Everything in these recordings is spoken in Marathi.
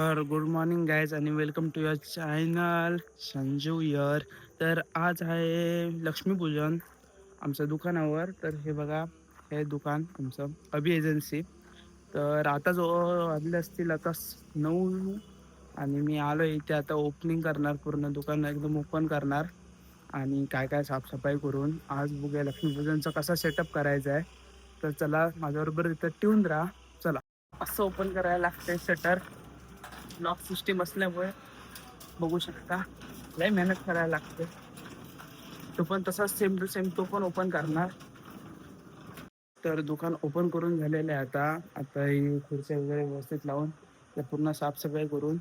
तर गुड मॉर्निंग गाईज आणि welcome to your channel Sanju year. तर आज आहे लक्ष्मीपूजन आमच्या दुकानावर. तर हे बघा, हे दुकान आमचं अभि एजन्सी. तर आता जो वाजले असतील आता 9 आणि मी आलो इथे. आता ओपनिंग करणार, पूर्ण दुकान एकदम ओपन करणार आणि काय काय साफसफाई करून आज बघूया लक्ष्मीपूजनचा कसा सेटअप करायचा आहे. तर चला माझ्याबरोबर इथं ट्यून राहा. चला, असं ओपन करायला लागतंय शटर. लॉक सिस्टीम असल्यामुळे बघू शकता लय मेहनत करायला लागते. तो पण तसाच सेम टू सेम तो पण ओपन करणार. तर दुकान ओपन करून झालेलं आहे. आता आता ही खुर्च्या वगैरे व्यवस्थित लावून ते पूर्ण साफसफाई करून.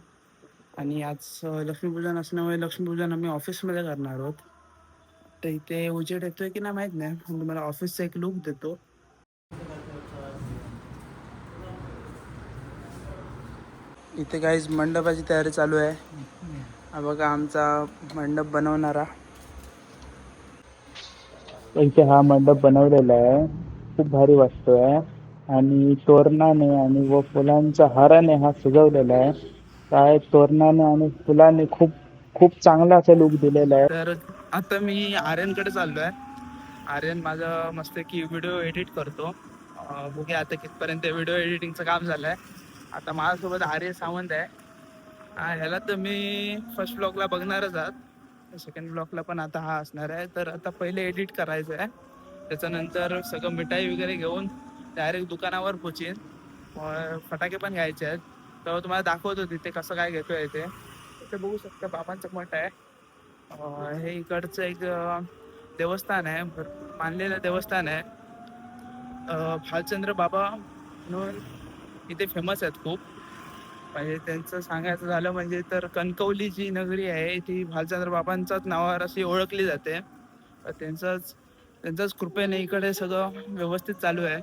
आणि आज लक्ष्मीपूजन असल्यामुळे लक्ष्मीपूजन आम्ही ऑफिसमध्ये करणार आहोत. तर इथे उजेड येतोय की नाही माहीत नाही, पण तुम्हाला ऑफिसचा एक लुक देतो. इथे काहीच मंडपाची तयारी चालू आहे. हा बघा आमचा मंडप बनवणारा. इथे हा मंडप बनवलेला आहे, खूप भारी वाटतोय. आणि तोरणाने आणि व फुलांच्या हाराने हा सजवलेला आहे. काय तोरणाने आणि फुलाने खूप खूप चांगला असा लुक दिलेला आहे. तर आता मी आर्यनकडे चाललो आहे. आर्यन माझं मस्त की व्हिडिओ एडिट करतो. बघूया आता कितपर्यंत व्हिडिओ एडिटिंगचं काम झालं आहे. आता माझ्यासोबत आर्य सावंत आहे. ह्याला तर मी फर्स्ट ब्लॉगला बघणारच आहात. सेकंड ब्लॉगला पण आता हा असणार आहे. तर आता पहिले एडिट करायचं आहे, त्याच्यानंतर सगळं मिठाई वगैरे घेऊन डायरेक्ट दुकानावर पोचीन. फटाके पण घ्यायचे आहेत, तेव्हा तुम्हाला दाखवतो तिथे कसं काय घेतोय ते. इथे बघू शकता बाबांचं मठ आहे. हे इकडचं एक देवस्थान आहे, मानलेलं देवस्थान आहे. भालचंद्र बाबा म्हणून इथे फेमस आहेत खूप. म्हणजे त्यांचं सांगायचं झालं म्हणजे तर कणकवली जी नगरी आहे ती भालचंद्र बाबांच्याच नावावर अशी ओळखली जाते. त्यांच्याच कृपेने इकडे सगळं व्यवस्थित चालू आहे.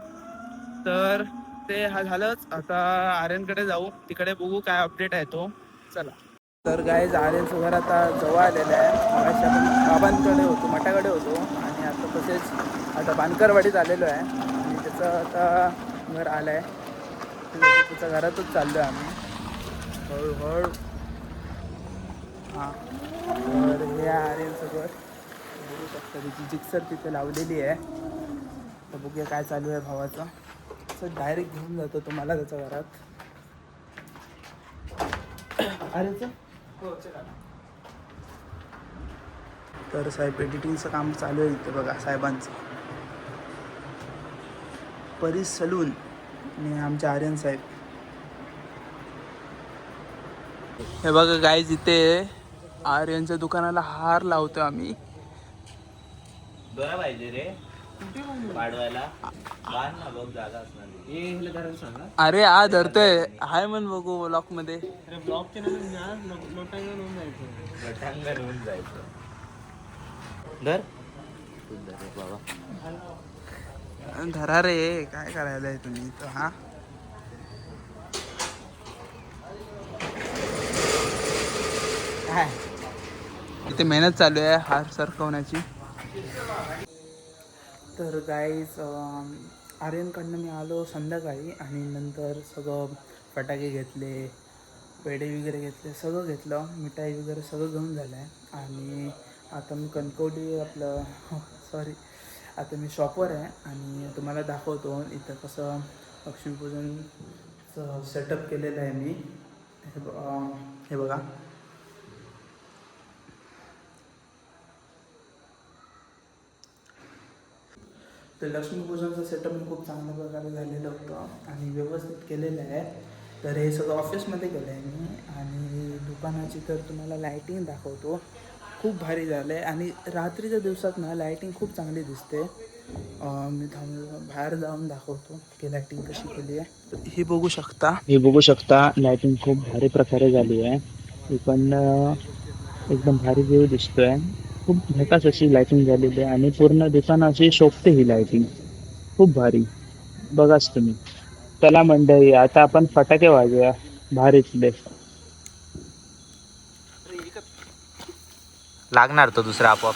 तर ते हा झालंच. आता आर्यनकडे जाऊ, तिकडे बघू काय अपडेट आहे तो. चला. तर गाईज आर्यनचं घर आता जवळ आलेलं आहे. मगाशी आपण बाबांकडे होतो, मठाकडे होतो आणि आता तसेच आता बानकरवाडीत आलेलो आहे. आणि त्याचं आता घर आलं आहे. त्याच्या घरातच चाललो आहे आम्ही हळूहळू. हां, तर हे आर्यनचं घर बघू शकता. त्याची जिक्सर तिथे लावलेली आहे. तर बघूया काय चालू आहे भावाचं. असं डायरेक्ट घेऊन जातो तुम्हाला त्याच्या घरात. आर्यनचं तर साहेब एडिटिंगचं काम चालू आहे इथे बघा साहेबांचं. परीस सलून आणि आमचे आर्यन साहेब. हे बघा गाईज, इथे आर्यनच्या दुकानाला हार लावतो आम्ही. दोरा पाहिजे रे वाढवायला. बांध ना, बघ जागा असणार. अरे हा धरतोय, हाय म्हण बघू ब्लॉक मध्ये. गटांगण होऊन जायचं. धर तू, धर रे बाबा. धरा रे, काय करायला तुम्ही तर. हा, इथे मेहनत चालू आहे हार सरकवण्याची. तर गाईज आर्यनकडनं मी आलो संध्याकाळी आणि नंतर सगळं फटाके घेतले, पेढे वगैरे घेतले, सगळं घेतलं, मिठाई वगैरे सगळं घेऊन झालं आहे. आणि आता मी कणकवली आपलं सॉरी आता मी शॉपवर आहे आणि तुम्हाला दाखवतो इथं कसं लक्ष्मीपूजनचं सेटअप केलेलं आहे मी. हे बघा. तर लक्ष्मीपूजनचं सेटअप मी खूप चांगल्या प्रकारे झालेलं होतं आणि व्यवस्थित केलेलं आहे. तर हे सगळं ऑफिसमध्ये केलं आहे मी. आणि दुकानाची तर तुम्हाला लायटिंग दाखवतो, खूप भारी झालं आहे. आणि रात्रीच्या दिवसात ना लायटिंग खूप चांगली दिसते. मी बाहेर जाऊन दाखवतो की लायटिंग कशी केली आहे. तर हे बघू शकता. हे बघू शकता, लाइटिंग खूप भारी प्रकारे झाली आहे. इकडनं एकदम भारी व्ह्यू दिसतोय. खूप झकास अशी लाइटिंग झालेली आहे आणि पूर्ण दुकानाची शोभते ही लाइटिंग, खूप भारी. बघाच तुम्ही. चला मंडळी, आता आपण फटाके वाजूया भारीतले. लागणार तो दुसरा आपोआप.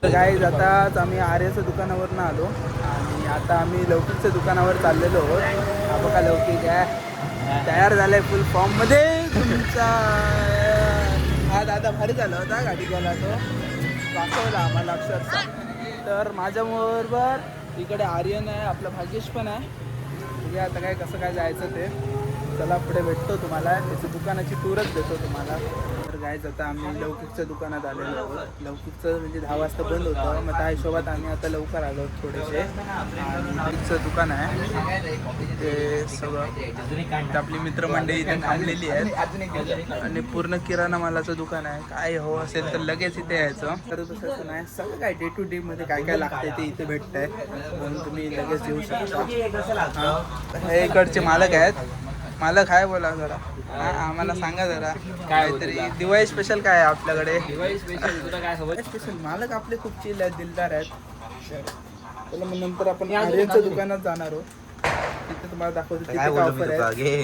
तर गाईज आताच आम्ही आर्याच्या दुकानावरनं आलो आणि आता आम्ही लौकिकच्या दुकानावर चाललेलो आहोत. हा बघा लौकिक आहे तयार झालाय फुल फॉर्ममध्ये तुमचा. हा दादा भारी झाला होता गाडी गेला तो दाखवला आम्हाला अक्षरशः. तर माझ्याबरोबर इकडे आर्यन आहे आपला भाग्येश पण आहे. बघूया आता काय कसं काय जायचं ते. चला पुढे भेटतो तुम्हाला त्याची दुकानाची टूरच देतो तुम्हाला. तर गायच आता आम्ही लौकिकच्या दुकानात आलेलो आहोत. लौकिकचं म्हणजे 10 वाजता बंद होतं मग त्या हिशोबात आम्ही आता लवकर आलो थोडेसे. आणि लौकिकचं दुकान आहे ते सगळं इथं आपली मित्रमंडळी इथे थांबलेली आहेत आणि पूर्ण किराणा मालाचं दुकान आहे. काय हो असेल तर लगेच इथे यायचं. तर तसं नाही सगळं काय डे टू डे मध्ये काय काय लागते ते इथे भेटतंय म्हणून तुम्ही लगेच येऊ शकता. हे इकडचे मालक आहेत. मालक आहे बोला जरा आम्हाला सांगा जरा काहीतरी दिवाळी स्पेशल काय आहे आपल्याकडे. दिवाळी स्पेशल तुला काय हवं? स्पेशल मालक आपले खूप चिल आहेत दिलदार आहेत. चला मग नंतर आपण आर्यनच्या दुकानात जाणार आहोत. तिथे तुम्हाला दाखवतो तिथे काय ऑफर आहे.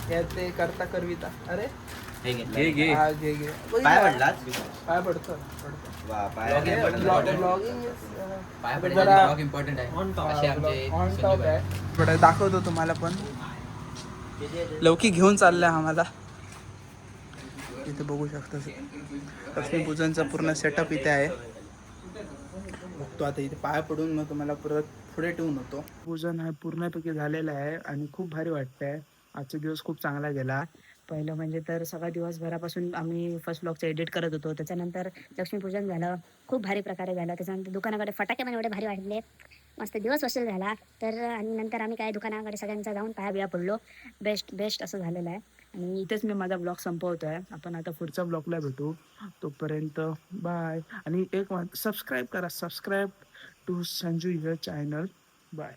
हे ते करता करविता अरे घे घे हा घे घे काय पडलाच काय पडतो इम्पॉर्टंट आहे ऑन टॉप आहे. बरं दाखवतो तुम्हाला पण लौकिक घेऊन चाललंय आम्हाला. इथे बघू शकता लक्ष्मीपूजनचा पूर्ण सेटअप इथे आहे. बघतो आता इथे पाया पडून मग तुम्हाला परत पुढे ठेवून होतो. पूजन हा पूर्णपैकी झालेलं आहे आणि खूप भारी वाटतंय. आजचा दिवस खूप चांगला गेला. पहिलं म्हणजे तर सगळा दिवसभरापासून आम्ही फर्स्ट ब्लॉगचं एडिट करत होतो. त्याच्यानंतर लक्ष्मीपूजन झालं, खूप भारी प्रकारे झालं. त्याच्यानंतर दुकानाकडे फटाके पण एवढे भारी वाटले, मस्त दिवस वसूल झाला. तर आणि नंतर आम्ही काय दुकानाकडे सगळ्यांचा जाऊन पाया बिया पडलो. बेस्ट असं झालेलं आहे. आणि इथेच मी माझा ब्लॉग संपवतो आहे. आपण आता पुढच्या ब्लॉगला भेटू. तोपर्यंत बाय. आणि एक सबस्क्राईब करा. Subscribe to Sanju your channel. Bye.